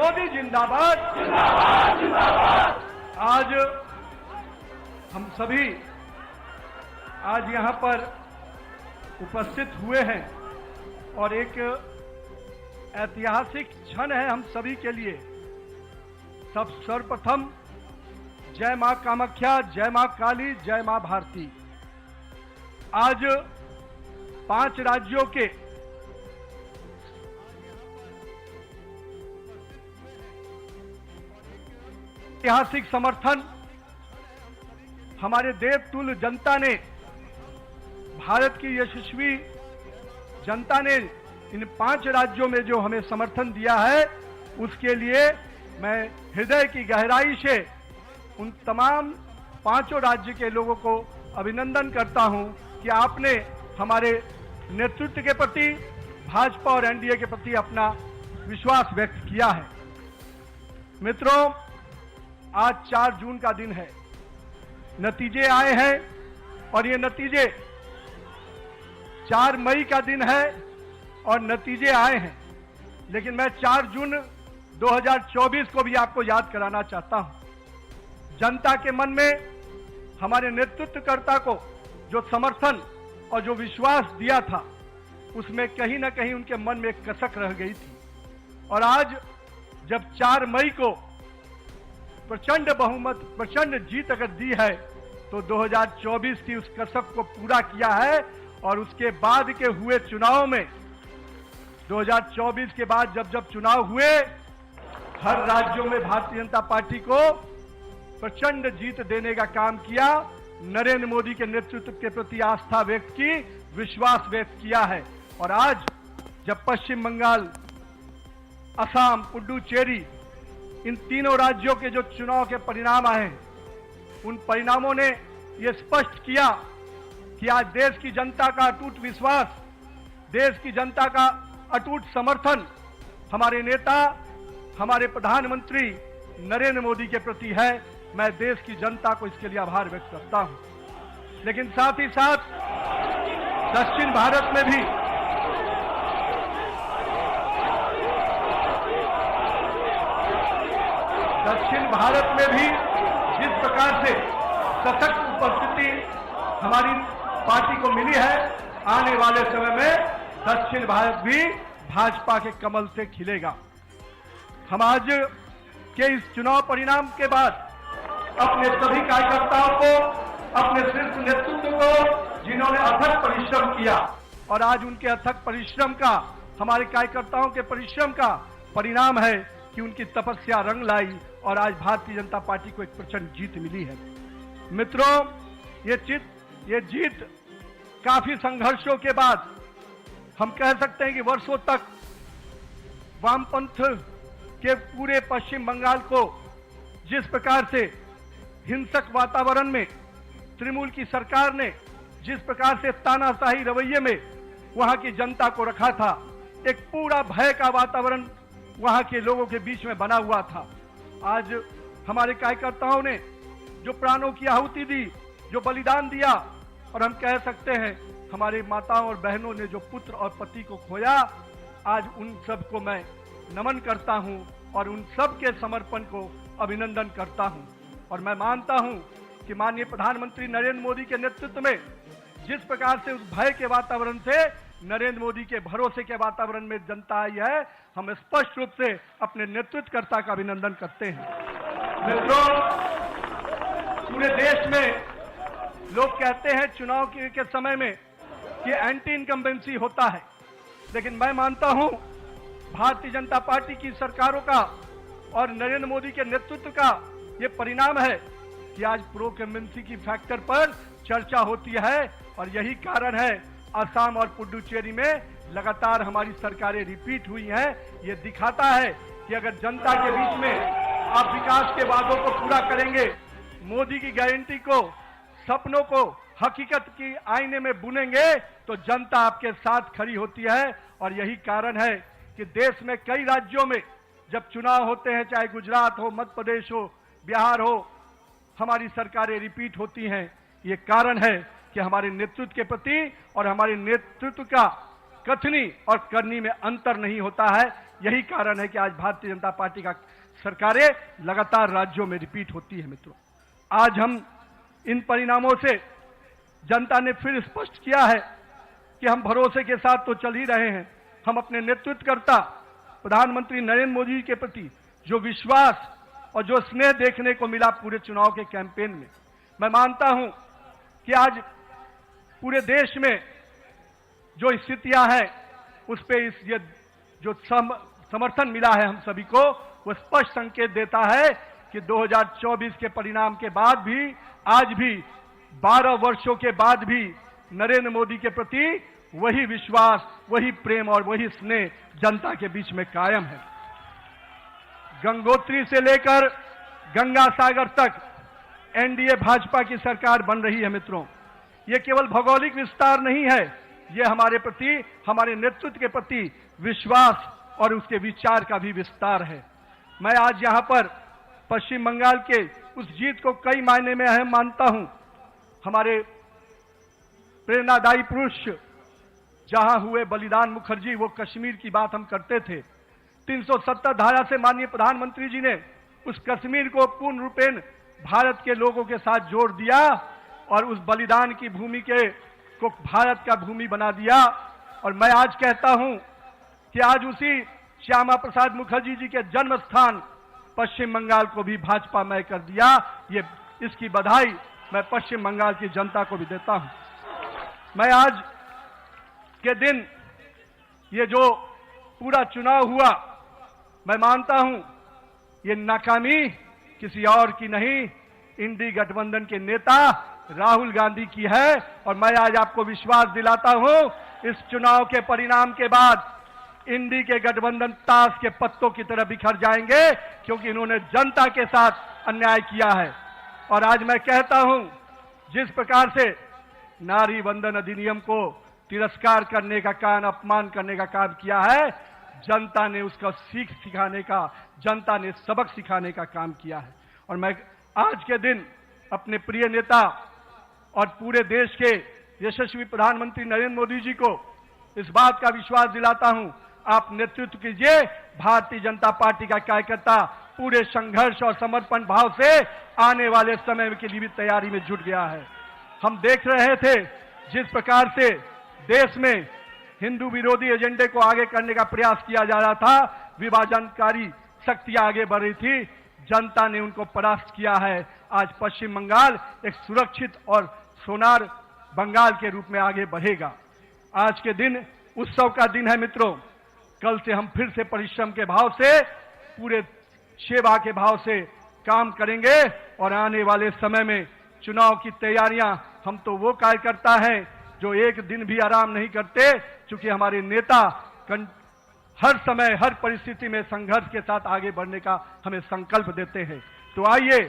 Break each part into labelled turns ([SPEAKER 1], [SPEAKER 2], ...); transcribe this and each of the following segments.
[SPEAKER 1] मोदी जिंदाबाद। आज हम सभी आज यहाँ पर उपस्थित हुए हैं और एक ऐतिहासिक क्षण है हम सभी के लिए। सर्वप्रथम जय मां कामाख्या, जय मां काली, जय मां भारती। आज 5 राज्यों के ऐतिहासिक समर्थन हमारे देवतुल्य जनता ने, भारत की यशस्वी जनता ने इन 5 राज्यों में जो हमें समर्थन दिया है, उसके लिए मैं हृदय की गहराई से उन तमाम 5 राज्य के लोगों को अभिनंदन करता हूं कि आपने हमारे नेतृत्व के प्रति, भाजपा और एनडीए के प्रति अपना विश्वास व्यक्त किया है। मित्रों, आज 4 जून का दिन है। नतीजे आए हैं और ये नतीजे 4 मई का दिन है और नतीजे आए हैं, लेकिन मैं 4 जून 2024 को भी आपको याद कराना चाहता हूं। जनता के मन में हमारे नेतृत्वकर्ता को जो समर्थन और जो विश्वास दिया था, उसमें कहीं ना कहीं उनके मन में एक कसक रह गई थी। और आज जब 4 मई को प्रचंड बहुमत, प्रचंड जीत अगर दी है, तो 2024 की उस कसक को पूरा किया है। और उसके बाद के हुए चुनाव में, 2024 के बाद जब चुनाव हुए, हर राज्यों में भारतीय जनता पार्टी को प्रचंड जीत देने का काम किया। नरेंद्र मोदी के नेतृत्व के प्रति आस्था व्यक्त की, विश्वास व्यक्त किया है। और आज जब पश्चिम बंगाल, असम, पुडुचेरी, इन तीनों राज्यों के जो चुनाव के परिणाम आए, उन परिणामों ने यह स्पष्ट किया कि आज देश की जनता का अटूट विश्वास, देश की जनता का अटूट समर्थन हमारे नेता, हमारे प्रधानमंत्री नरेंद्र मोदी के प्रति है। मैं देश की जनता को इसके लिए आभार व्यक्त करता हूं। लेकिन साथ ही साथ दक्षिण भारत में भी जिस प्रकार से सशक्त उपस्थिति हमारी पार्टी को मिली है, आने वाले समय में दक्षिण भारत भी भाजपा के कमल से खिलेगा। हम आज के इस चुनाव परिणाम के बाद अपने सभी कार्यकर्ताओं को, अपने शीर्ष नेतृत्व को, जिन्होंने अथक परिश्रम किया, और आज उनके अथक परिश्रम का, हमारे कार्यकर्ताओं के परिश्रम का परिणाम है कि उनकी तपस्या रंग लाई और आज भारतीय जनता पार्टी को एक प्रचंड जीत मिली है। मित्रों, ये जीत काफी संघर्षों के बाद, हम कह सकते हैं कि वर्षों तक वामपंथ के पूरे पश्चिम बंगाल को जिस प्रकार से हिंसक वातावरण में तृणमूल की सरकार ने जिस प्रकार से तानाशाही रवैये में वहां की जनता को रखा था, एक पूरा भय का वातावरण वहां के लोगों के बीच में बना हुआ था। आज हमारे कार्यकर्ताओं ने जो प्राणों की आहुति दी, जो बलिदान दिया, और हम कह सकते हैं हमारे माताओं और बहनों ने जो पुत्र और पति को खोया, आज उन सब को मैं नमन करता हूं और उन सब के समर्पण को अभिनंदन करता हूं। और मैं मानता हूं कि माननीय प्रधानमंत्री नरेंद्र मोदी के नेतृत्व में जिस प्रकार से उस भय के वातावरण से नरेंद्र मोदी के भरोसे के वातावरण में जनता आई है, हम स्पष्ट रूप से अपने नेतृत्वकर्ता का अभिनंदन करते हैं। मित्रों, पूरे देश में लोग कहते हैं चुनाव के समय में कि एंटी इनकम्बेंसी होता है, लेकिन मैं मानता हूं भारतीय जनता पार्टी की सरकारों का और नरेंद्र मोदी के नेतृत्व का ये परिणाम है कि आज प्रो इनकम्बेंसी की फैक्टर पर चर्चा होती है। और यही कारण है असम और पुडुचेरी में लगातार हमारी सरकारें रिपीट हुई हैं। ये दिखाता है कि अगर जनता के बीच में आप विकास के वादों को पूरा करेंगे, मोदी की गारंटी को, सपनों को हकीकत की आईने में बुनेंगे, तो जनता आपके साथ खड़ी होती है। और यही कारण है कि देश में कई राज्यों में जब चुनाव होते हैं, चाहे गुजरात हो, मध्य प्रदेश हो, बिहार हो, हमारी सरकारें रिपीट होती हैं। ये कारण है कि हमारे नेतृत्व के प्रति और हमारे नेतृत्व का कथनी और करनी में अंतर नहीं होता है। यही कारण है कि आज भारतीय जनता पार्टी का सरकारें लगातार राज्यों में रिपीट होती है। मित्रों, आज हम इन परिणामों से जनता ने फिर स्पष्ट किया है कि हम भरोसे के साथ तो चल ही रहे हैं। हम अपने नेतृत्वकर्ता प्रधानमंत्री नरेंद्र मोदी के प्रति जो विश्वास और जो स्नेह देखने को मिला पूरे चुनाव के कैंपेन में, मैं मानता हूं कि आज पूरे देश में जो स्थितियां हैं उस पे ये जो समर्थन मिला है हम सभी को, वो स्पष्ट संकेत देता है कि 2024 के परिणाम के बाद भी, आज भी 12 वर्षों के बाद भी नरेंद्र मोदी के प्रति वही विश्वास, वही प्रेम और वही स्नेह जनता के बीच में कायम है। गंगोत्री से लेकर गंगा सागर तक एनडीए भाजपा की सरकार बन रही है। मित्रों, ये केवल भौगोलिक विस्तार नहीं है, ये हमारे प्रति, हमारे नेतृत्व के प्रति विश्वास और उसके विचार का भी विस्तार है। मैं आज यहां पर पश्चिम बंगाल के उस जीत को कई मायने में अहम मानता हूं। हमारे प्रेरणादायी पुरुष जहां हुए बलिदान मुखर्जी, वो कश्मीर की बात हम करते थे। 370 धारा से माननीय प्रधानमंत्री जी ने उस कश्मीर को पूर्ण रूपेण भारत के लोगों के साथ जोड़ दिया और उस बलिदान की भूमि को भारत का भूमि बना दिया। और मैं आज कहता हूं कि आज उसी श्यामा प्रसाद मुखर्जी जी के जन्म स्थान पश्चिम बंगाल को भी भाजपामय कर दिया। ये इसकी बधाई मैं पश्चिम बंगाल की जनता को भी देता हूं। मैं आज के दिन ये जो पूरा चुनाव हुआ, मैं मानता हूं ये नाकामी किसी और की नहीं, इंडी गठबंधन के नेता राहुल गांधी की है। और मैं आज आपको विश्वास दिलाता हूं, इस चुनाव के परिणाम के बाद इंडी के गठबंधन ताश के पत्तों की तरह बिखर जाएंगे, क्योंकि इन्होंने जनता के साथ अन्याय किया है। और आज मैं कहता हूं, जिस प्रकार से नारी वंदन अधिनियम को तिरस्कार करने का काम, अपमान करने का काम किया है, जनता ने उसका सीख सिखाने का, जनता ने सबक सिखाने का काम किया है। और मैं आज के दिन अपने प्रिय नेता और पूरे देश के यशस्वी प्रधानमंत्री नरेंद्र मोदी जी को इस बात का विश्वास दिलाता हूं, आप नेतृत्व कीजिए। भारतीय जनता पार्टी का कार्यकर्ता पूरे संघर्ष और समर्पण भाव से आने वाले समय के लिए भी तैयारी में जुट गया है। हम देख रहे थे जिस प्रकार से देश में हिंदू विरोधी एजेंडे को आगे करने का प्रयास किया जा रहा था, विभाजनकारी शक्तियां आगे बढ़ रही थी, जनता ने उनको परास्त किया है। आज पश्चिम बंगाल एक सुरक्षित और सोनार बंगाल के रूप में आगे बढ़ेगा। आज के दिन उत्सव का दिन है मित्रों। कल से हम फिर से परिश्रम के भाव से, पूरे सेवा के भाव से काम करेंगे और आने वाले समय में चुनाव की तैयारियां, हम तो वो कार्यकर्ता हैं जो एक दिन भी आराम नहीं करते, क्योंकि हमारे नेता हर समय, हर परिस्थिति में संघर्ष के साथ आगे बढ़ने का हमें संकल्प देते हैं। तो आइए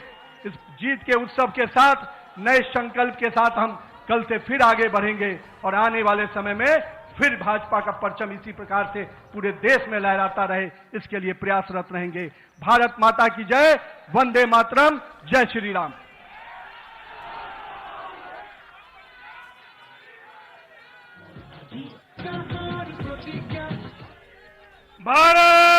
[SPEAKER 1] इस जीत के उत्सव के साथ, नए संकल्प के साथ हम कल से फिर आगे बढ़ेंगे और आने वाले समय में फिर भाजपा का परचम इसी प्रकार से पूरे देश में लहराता रहे, इसके लिए प्रयासरत रहेंगे। भारत माता की जय, वंदे मातरम, जय श्री राम। भारत